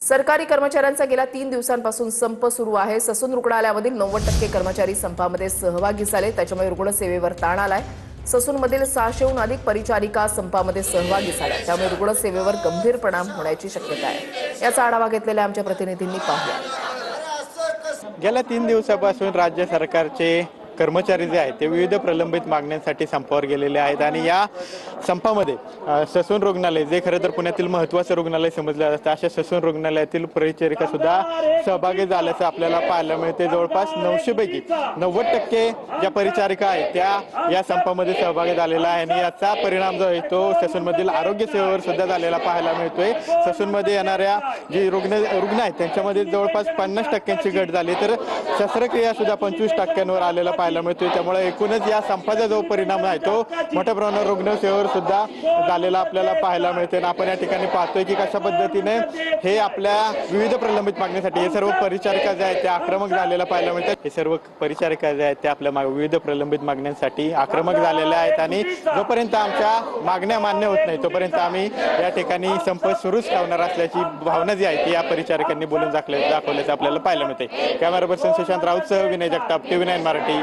सरकारी कर्मचाऱ्यांचा गेल्या 3 दिवसांपासून संप सुरू आहे। ससून रुग्णालयामधील 90% कर्मचारी संपामध्ये सहभागी झाले, त्याच्यामुळे रुग्णसेवेवर ताण आलाय। ससूनमधील 600हून अधिक परिचारिका संपामध्ये सहभागी झाल्या, त्यामुळे रुग्णसेवेवर गंभीर परिणाम होण्याची शक्यता आहे। याचा आढावा घेतलेल्या आमच्या प्रतिनिधींनी पाहिला। गेल्या 3 दिवसापासून राज्य सरकारचे कर्मचारी जे आहेत ते विविध प्रलंबित मागण्यांसाठी संपावर गेलेले आहेत आणि या संपामध्ये ससून रुग्णालय जे खरं तर पुण्यातील महत्त्वाचं रुग्णालय समजलं जातं, अशा ससून रुग्णालयातील परिचारिका सुद्धा सहभागी झाल्याचं आपल्याला पाहायला मिळते। जवळपास 900 पैकी 90% ज्या परिचारिका आहेत त्या या संपामध्ये सहभागी झालेला आहे आणि याचा परिणाम जो आहे तो ससूनमधील आरोग्य सेवेवर सुद्धा झालेला पाहायला मिळतोय। ससूनमध्ये येणाऱ्या जी रुग्ण आहेत त्यांच्यामध्ये जवळपास 50%ची घट झाली, तर शस्त्रक्रिया सुद्धा 25%वर आलेला पाहायला मिळतोय। त्यामुळे एकूणच या संपाचा जो परिणाम आहे तो मोठ्या प्रमाणावर रुग्णसेवेवर सुद्धा झालेला आपल्याला पाहायला मिळते। आपण या ठिकाणी पाहतोय की कशा पद्धतीने हे आपल्या विविध प्रलंबित मागणीसाठी हे सर्व परिचारिका जे आहेत त्या आक्रमक झालेला पाहायला मिळतात। हे सर्व परिचारिका जे आहेत त्या आपल्या विविध प्रलंबित मागण्यांसाठी आक्रमक झालेल्या आहेत आणि जोपर्यंत आमच्या मागण्या मान्य होत नाही तोपर्यंत आम्ही या ठिकाणी संप सुरूच ठेवणार असल्याची भावना जी आहे ती या परिचारिकांनी बोलून दाखवल्याचं आपल्याला पाहायला मिळते। कॅमेरा पर्सन सुशांत राऊतसह विनय जगताप, TV9 मराठी,